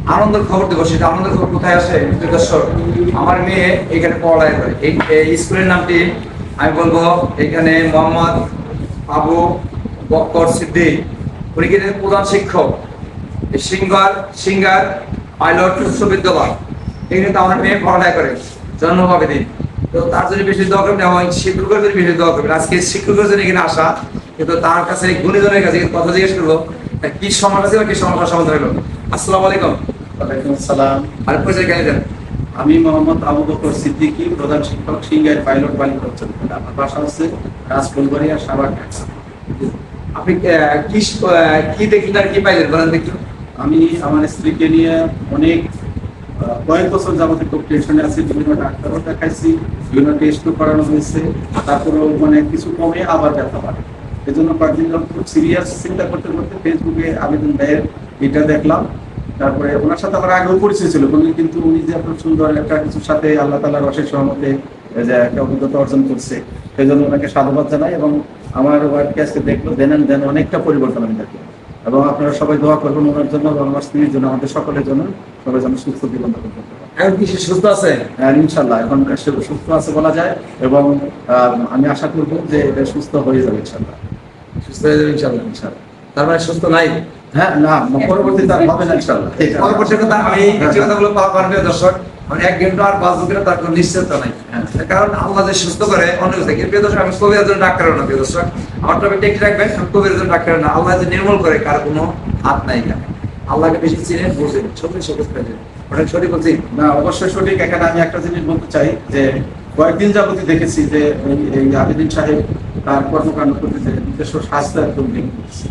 আনন্দের খবর দেবো। সেটা আনন্দের খবর কোথায় আসে দর্শক? আমার মেয়ে এখানে পড়ালেখা করে। এই স্কুলের নামটি আমি বলবো, এখানে মোহাম্মদ আবু বকর সিদ্দিক, উনি কিন্তু প্রধান শিক্ষক সিঙ্গার পাইলট উচ্চ বিদ্যালয়। এখানে তো আমার মেয়ে পড়ালেখা করে জন্মভাবে দিন। তো তার জন্য বেশি দোয়া করবেন এবং শিক্ষকের জন্য বেশি দোয়া করবেন। আজকে শিক্ষকের জন্য এখানে আসা, কিন্তু তার কাছে গুণীজনের কাছে কথা জিজ্ঞেস করবো কি সমস্যা ছিল, কি সমস্যার সমাধান হলো। আসসালামু আলাইকুম। ওয়ালাইকুম আসসালাম। আর পরিচয় কেন দেন? আমি মোহাম্মদ আবু বকর সিদ্দিকী, প্রধান শিক্ষক সিঙ্গার পাইলট বালিকা উচ্চ বিদ্যালয়। আমার বাসা হচ্ছে রাজফুলবাড়িয়া, সাভার, ঢাকা। আপনি কি দেখলেন আর কি পাইলেন বলেন দেখুন। আমি আমার স্ত্রীকে নিয়ে অনেক কয়েক বছর যাবতীয় খুব টেনশনে আছি। বিভিন্ন ডাক্তারও দেখাইছি, বিভিন্ন টেস্টও করানো হয়েছে, তারপরেও মানে কিছু কমে আবার ব্যথা বাড়ে। এই জন্য কয়েকদিন যখন খুব সিরিয়াস চিন্তা করতে করতে ফেসবুকে আবেদন দেয়ের এটা দেখলাম। তারপরে ওনার সাথে আমার আগেও পরিচয় ছিল, কিন্তু উনি যে এত সুন্দর একটা কিছুর সাথে আল্লাহ তাআলার অশেষ রহমতে যে একটা অভিজ্ঞতা অর্জন করছে, সেই জন্য ওনাকে সাধুবাদ জানাই। এবং আমার ওয়াইফকে আজকে দেখলো, দেন অনেকটা পরিবর্তন আমি দেখলাম। এবং আপনারা সবাই দোয়া করবেন ওনার জন্য এবং আমার স্ত্রীর জন্য, আমাদের সকলের জন্য, সবাই যেন সুস্থ জীবন যাপন করতে পারে। এখন কি সে সুস্থ আছে? হ্যাঁ, ইনশাল্লাহ এখন সে সুস্থ আছে বলা যায়। এবং আমি আশা করবো যে এটা সুস্থ হয়ে যাবে ইনশাল্লাহ। সুস্থ হয়ে যাবে ইনশাল্লাহ। ইনশাল্লাহ। তার মানে সুস্থ নাই? হ্যাঁ, না, পরবর্তীতে আর হবে না ইনশাল্লাহ। পরবর্তী কথা আমি যে কথাগুলো পারবে দর্শক, মানে 1 ঘন্টা আর 5 ঘন্টা তার কোনো নিশ্চয়তা নাই। কারণ আল্লাহ যে সুস্থ করে অন্য কিছু থেকে। প্রিয় দর্শক, আমি কবির জন্য ডাক্তার না। প্রিয় দর্শক, আমার টপিকটা একটু রাখবেন, আমি কবির জন্য ডাক্তার না। আল্লাহ যে নির্মূল করে, কার কোনো হাত নাই এখানে। আল্লাহকে বেশি চিনেন, বুঝেন, সবই সবুজ পেয়েছেন। ওটা সঠিক বলছি না? অবশ্যই সঠিক। এখানে আমি একটা জিনিস বলতে চাই যে কয়েকদিন যাবতীয় দেখেছি যে এই আবেদিন সাহেব তার কর্মকাণ্ড করতে যে নিজস্ব স্বাস্থ্য একদম ভেঙে পড়ছে।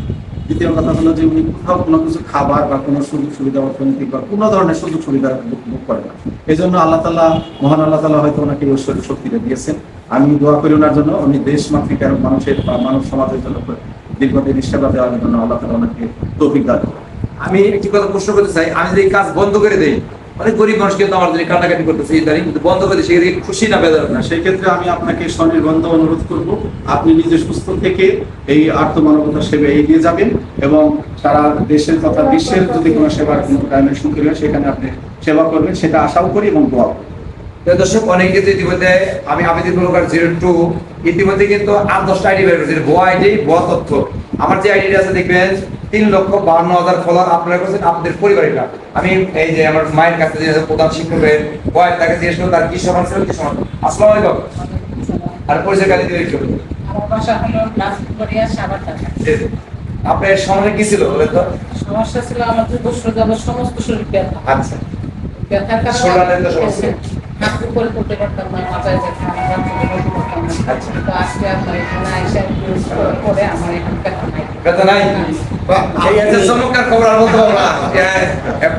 দ্বিতীয় কথা হলো যে উনি কোথাও কোনো কিছু খাবার বা কোনো সুযোগ সুবিধা, অর্থনৈতিক বা কোনো ধরনের সুযোগ সুবিধা ভোগ করে না। এই জন্য আল্লাহ তাআলা, মহান আল্লাহ তাআলা হয়তো ওনাকে ঐশ্বরিক শক্তিটা দিয়েছেন। আমি দোয়া করি ওনার জন্য, উনি দেশ মাতৃক আর মানুষের বা মানব সমাজের জন্য দীর্ঘদিন সেবা দেওয়ার জন্য আল্লাহ তাআলা ওনাকে তৌফিক দান করেন। আমি একটি কথা প্রশ্ন করতে চাই। আমি যদি এই কাজ বন্ধ করে দেই, অনেক গরিব মানুষ কিন্তু আমার জন্য কান্নাকাটি করতেছে ইদানিং, কিন্তু বন্ধ করে সে খুশি না বেদনা না। সেই ক্ষেত্রে আমি আপনাকে স্বনির্বন্ধ অনুরোধ করব, আপনি নিজে সুস্থ থেকে এই আর্থমানবতার সেবায় এগিয়ে যাবেন এবং সারা দেশের তথা বিশ্বের যদি কোনো সেবার কোনো ডাইমেনশন তৈরি হয় সেখানে আপনি সেবা করবেন, সেটা আশাও করি এবং দোয়া করি। দর্শক, অনেকে তো ইতিমধ্যে আমি আবেদন প্রকার 02 ইতিমধ্যে কিন্তু 8-10টা আইডি বের করেছে, ভুয়া আইডি, ভুয়া তথ্য। আমার যে আইডিটা আছে দেখবেন 3,52,000 ফলোয়ার আপনারা করছেন আপনাদের পরিবারের। আমি এই যে আমার মায়ের কাছে যে প্রধান শিক্ষকের বয়, তাকে জিজ্ঞেস করলাম তার কি সমান ছিল, কি সমান। আসসালামু আলাইকুম। আর পরিচয় কালি দিয়ে একটু। আমার বাসা হলো রাজপুরিয়া, সাভার, ঢাকা। আপনার সমস্যা কি ছিল বলেন তো? সমস্যা ছিল আমার দুর্বল যাবার সমস্ত শরীর ব্যথা। আচ্ছা, ব্যথার শোল্ডারের তো সমস্যা। হাত উপরে তুলতে পারতাম না, মাথায় ব্যথা, বলতে পারতাম না। আচ্ছা। তো আজকে আপনার এখানে আইসা ইউজ করার পরে আমার এখন ব্যথা নাই। ব্যথা নাই? এই যে চমৎকার খবর আর বলতে পারবো না।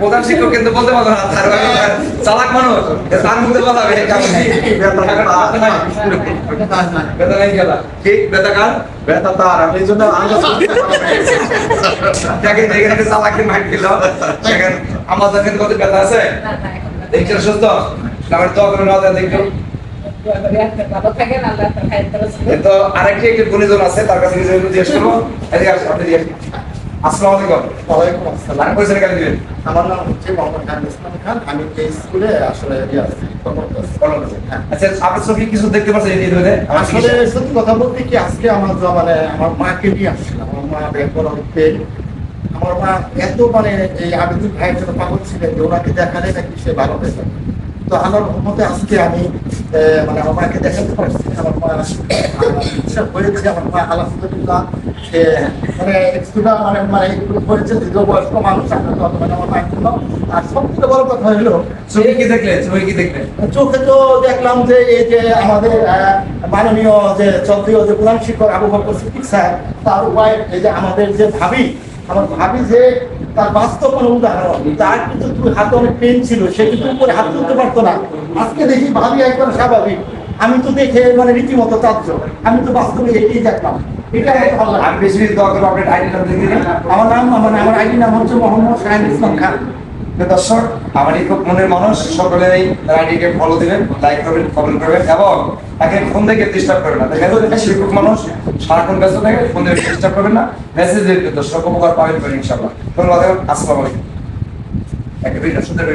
প্রধান শিক্ষক কিন্তু বলতে পারবো না, তার চালাক মানুষ, তার মধ্যে বলা হবে ব্যথা নাই গেলা ঠিক ব্যথা কার ব্যথা তার, আমি এই জন্য যাকে যেখানে চালাকের মাইট দিল সেখানে আমাদের কিন্তু কত ব্যথা আছে না, না, এখন ব্যথা দেখছেন সুস্থ। আমার তো করে না দেখো। ভালো থাকেন, আল্লাহ আপনার খাইতে পারছেন। তো আরেকটি একটি গুণীজন আছে, তার কাছে কিছু জিজ্ঞেস করবো। এদিকে আসুন, আপনি জিজ্ঞেস করুন। আসসালামু আলাইকুম। ওয়ালাইকুম আসসালাম। আর পরিচয় কেন দিবেন? আমার নাম হচ্ছে মোহাম্মদ খান ইসলাম খান। আমি এই স্কুলে আসলে হ্যাঁ। আচ্ছা, আপনার চোখে কিছু দেখতে পাচ্ছেন এই ধরে? আসলে সত্যি কথা বলতে কি, আজকে আমার মানে আমার মাকে নিয়ে আসছিলাম। আমার মা বের হচ্ছে, আমার মা এত মানে এই আবেদন ভাইয়ের জন্য পাগল ছিলেন যে ওনাকে দেখালে নাকি সে ভালো হয়ে যাবে। তো আমার মতে আজকে আমি মানে আমার মাকে দেখাতে পারছি। আমার মা চিকিৎসা হয়েছে, আমার মা আলহামদুলিল্লাহ সে মানে কিছুটা মানে মানে হয়েছে, দীর্ঘ বয়স্ক মানুষ। আমরা তো মানে আমার মায়ের জন্য। আর সবথেকে বড় কথা হলো, চোখে কি দেখলেন? চোখে কি দেখলেন? চোখে তো দেখলাম যে এই যে আমাদের মাননীয় যে চৌধুরী যে প্রধান শিক্ষক আবু বকর সিদ্দিক স্যার, তার ওয়াইফ, এই যে আমাদের যে ভাবি, আমার ভাবি যে তার বাস্তব কোনো উদাহরণ। তার কিন্তু হাতে অনেক পেন ছিল, সে কিন্তু উপরে হাত তুলতে পারতো না। আজকে দেখি ভাবি একবার স্বাভাবিক। আমি তো দেখে মানে রীতিমতো তাজ্জব। আমি তো বাস্তবে এটাই দেখলাম। এটা আমি বেশি দোয়া করবো, আপনার আইডি নাম দেখে দিন। আমার নাম মানে আমার আইডি নাম হচ্ছে মোহাম্মদ শাহিন ইসলাম খান। দর্শক, আমারই খুব মনের মানুষ, সকলেই তার আইডিকে ফলো দিবেন, লাইক করবেন, কমেন্ট করবেন এবং তাকে ফোন থেকে ডিস্টার্ব করবেন না। দেখা যাবে শিক্ষক মানুষ সারাক্ষণ ব্যস্ত থাকে, ফোন থেকে ডিস্টার্ব করবেন না, মেসেজ দিন। দর্শক উপকার পাবেন ইনশাআল্লাহ। ধন্যবাদ, আসসালামু আলাইকুম। একটা সুন্দর